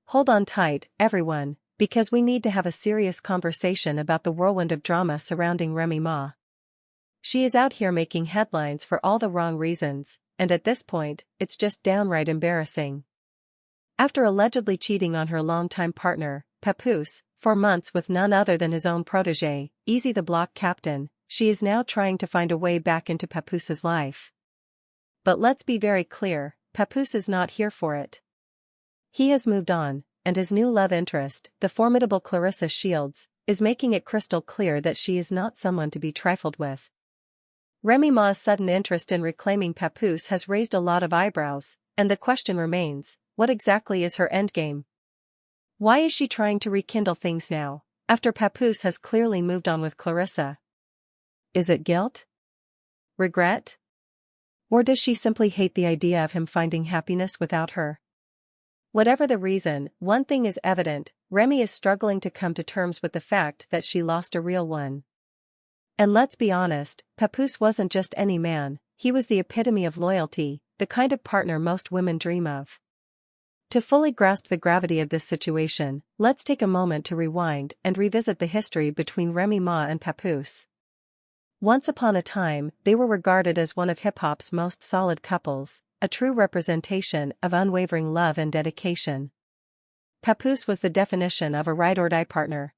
Hold on tight, everyone, because we need to have a serious conversation about the whirlwind of drama surrounding Remy Ma. She is out here making headlines for all the wrong reasons, and at this point, it's just downright embarrassing. After allegedly cheating on her longtime partner, Papoose, for months with none other than his own protégé, Easy the Block Captain, she is now trying to find a way back into Papoose's life. But let's be very clear, Papoose is not here for it. He has moved on, and his new love interest, the formidable Claressa Shields, is making it crystal clear that she is not someone to be trifled with. Remy Ma's sudden interest in reclaiming Papoose has raised a lot of eyebrows, and the question remains, what exactly is her endgame? Why is she trying to rekindle things now, after Papoose has clearly moved on with Claressa? Is it guilt? Regret? Or does she simply hate the idea of him finding happiness without her? Whatever the reason, one thing is evident, Remy is struggling to come to terms with the fact that she lost a real one. And let's be honest, Papoose wasn't just any man, he was the epitome of loyalty, the kind of partner most women dream of. To fully grasp the gravity of this situation, let's take a moment to rewind and revisit the history between Remy Ma and Papoose. Once upon a time, they were regarded as one of hip-hop's most solid couples, a true representation of unwavering love and dedication. Papoose was the definition of a ride-or-die partner.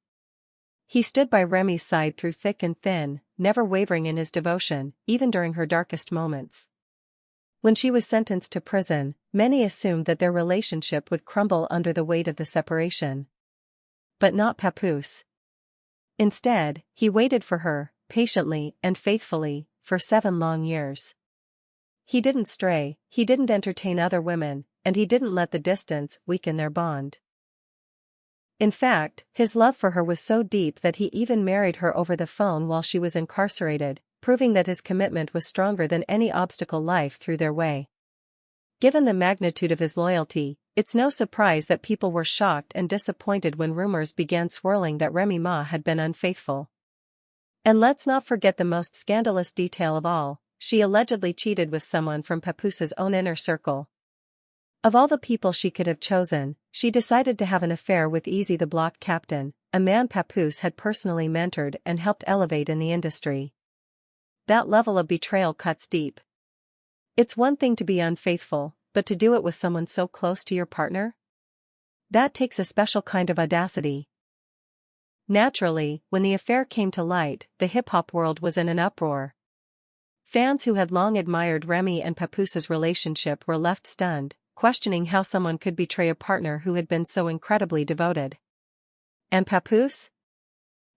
He stood by Remy's side through thick and thin, never wavering in his devotion, even during her darkest moments. When she was sentenced to prison, many assumed that their relationship would crumble under the weight of the separation. But not Papoose. Instead, he waited for her, patiently and faithfully, for 7 long years. He didn't stray, he didn't entertain other women, and he didn't let the distance weaken their bond. In fact, his love for her was so deep that he even married her over the phone while she was incarcerated, proving that his commitment was stronger than any obstacle life threw their way. Given the magnitude of his loyalty, it's no surprise that people were shocked and disappointed when rumors began swirling that Remy Ma had been unfaithful. And let's not forget the most scandalous detail of all, she allegedly cheated with someone from Papoose's own inner circle. Of all the people she could have chosen, she decided to have an affair with Easy the Block Captain, a man Papoose had personally mentored and helped elevate in the industry. That level of betrayal cuts deep. It's one thing to be unfaithful, but to do it with someone so close to your partner? That takes a special kind of audacity. Naturally, when the affair came to light, the hip-hop world was in an uproar. Fans who had long admired Remy and Papoose's relationship were left stunned, questioning how someone could betray a partner who had been so incredibly devoted. And Papoose?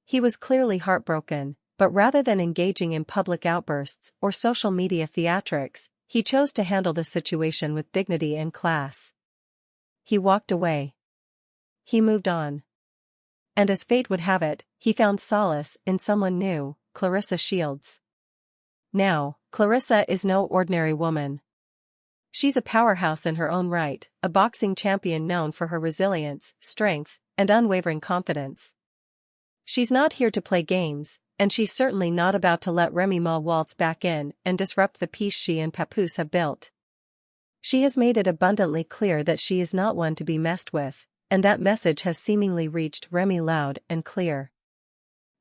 He was clearly heartbroken, but rather than engaging in public outbursts or social media theatrics, he chose to handle the situation with dignity and class. He walked away. He moved on. And as fate would have it, he found solace in someone new, Claressa Shields. Now, Claressa is no ordinary woman. She's a powerhouse in her own right, a boxing champion known for her resilience, strength, and unwavering confidence. She's not here to play games, and she's certainly not about to let Remy Ma waltz back in and disrupt the peace she and Papoose have built. She has made it abundantly clear that she is not one to be messed with, and that message has seemingly reached Remy loud and clear.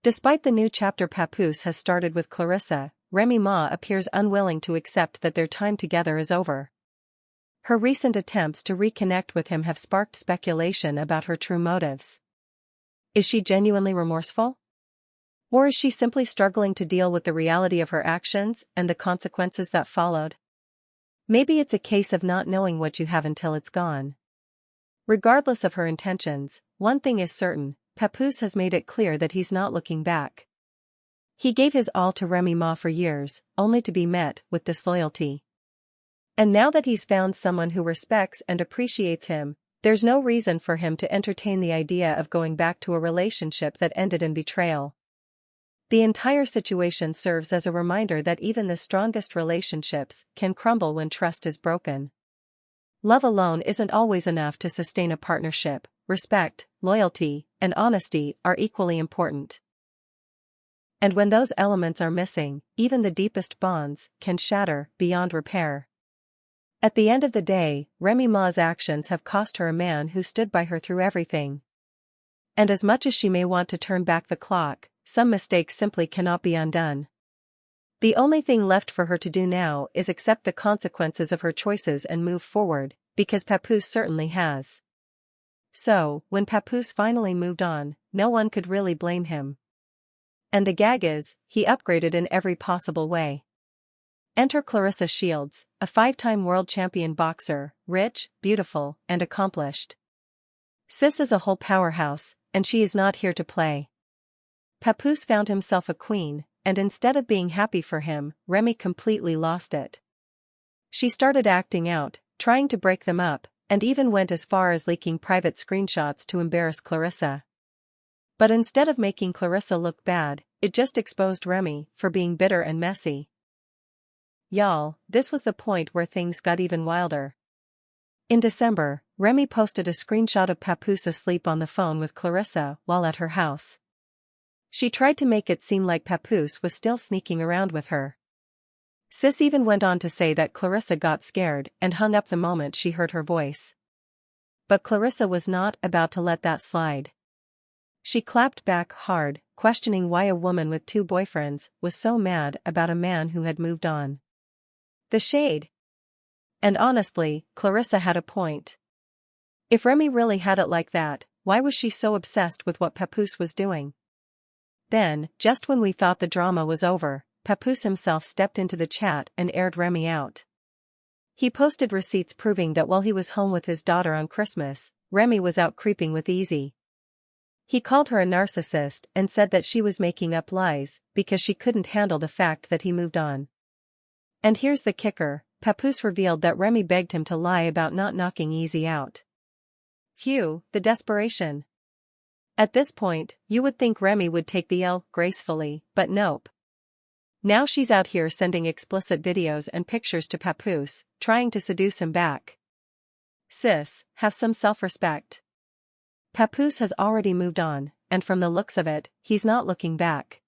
Despite the new chapter Papoose has started with Claressa, Remy Ma appears unwilling to accept that their time together is over. Her recent attempts to reconnect with him have sparked speculation about her true motives. Is she genuinely remorseful? Or is she simply struggling to deal with the reality of her actions and the consequences that followed? Maybe it's a case of not knowing what you have until it's gone. Regardless of her intentions, one thing is certain, Papoose has made it clear that he's not looking back. He gave his all to Remy Ma for years, only to be met with disloyalty. And now that he's found someone who respects and appreciates him, there's no reason for him to entertain the idea of going back to a relationship that ended in betrayal. The entire situation serves as a reminder that even the strongest relationships can crumble when trust is broken. Love alone isn't always enough to sustain a partnership. Respect, loyalty, and honesty are equally important. And when those elements are missing, even the deepest bonds can shatter beyond repair. At the end of the day, Remy Ma's actions have cost her a man who stood by her through everything. And as much as she may want to turn back the clock, some mistakes simply cannot be undone. The only thing left for her to do now is accept the consequences of her choices and move forward, because Papoose certainly has. So, when Papoose finally moved on, no one could really blame him. And the gag is, he upgraded in every possible way. Enter Claressa Shields, a 5-time world champion boxer, rich, beautiful, and accomplished. Sis is a whole powerhouse, and she is not here to play. Papoose found himself a queen, and instead of being happy for him, Remy completely lost it. She started acting out, trying to break them up, and even went as far as leaking private screenshots to embarrass Claressa. But instead of making Claressa look bad, it just exposed Remy for being bitter and messy. Y'all, this was the point where things got even wilder. In December, Remy posted a screenshot of Papoose asleep on the phone with Claressa while at her house. She tried to make it seem like Papoose was still sneaking around with her. Sis even went on to say that Claressa got scared and hung up the moment she heard her voice. But Claressa was not about to let that slide. She clapped back hard, questioning why a woman with 2 boyfriends was so mad about a man who had moved on. The shade. And honestly, Claressa had a point. If Remy really had it like that, why was she so obsessed with what Papoose was doing? Then, just when we thought the drama was over, Papoose himself stepped into the chat and aired Remy out. He posted receipts proving that while he was home with his daughter on Christmas, Remy was out creeping with Easy. He called her a narcissist and said that she was making up lies because she couldn't handle the fact that he moved on. And here's the kicker, Papoose revealed that Remy begged him to lie about not knocking Easy out. Phew, the desperation. At this point, you would think Remy would take the L gracefully, but nope. Now she's out here sending explicit videos and pictures to Papoose, trying to seduce him back. Sis, have some self-respect. Papoose has already moved on, and from the looks of it, he's not looking back.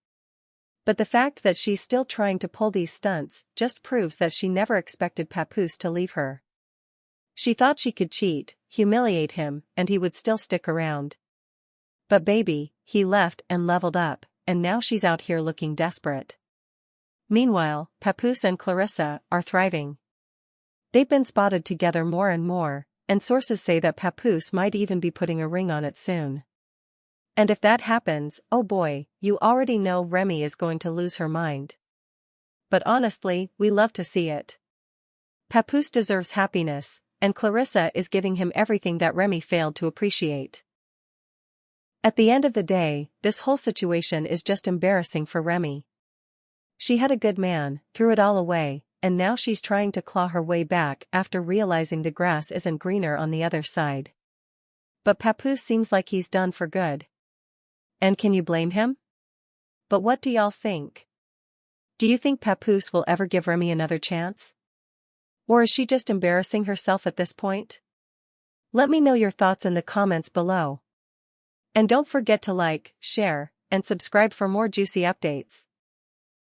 But the fact that she's still trying to pull these stunts just proves that she never expected Papoose to leave her. She thought she could cheat, humiliate him, and he would still stick around. But baby, he left and leveled up, and now she's out here looking desperate. Meanwhile, Papoose and Claressa are thriving. They've been spotted together more and more, and sources say that Papoose might even be putting a ring on it soon. And if that happens, oh boy, you already know Remy is going to lose her mind. But honestly, we love to see it. Papoose deserves happiness, and Claressa is giving him everything that Remy failed to appreciate. At the end of the day, this whole situation is just embarrassing for Remy. She had a good man, threw it all away, and now she's trying to claw her way back after realizing the grass isn't greener on the other side. But Papoose seems like he's done for good. And can you blame him? But what do y'all think? Do you think Papoose will ever give Remy another chance? Or is she just embarrassing herself at this point? Let me know your thoughts in the comments below. And don't forget to like, share, and subscribe for more juicy updates.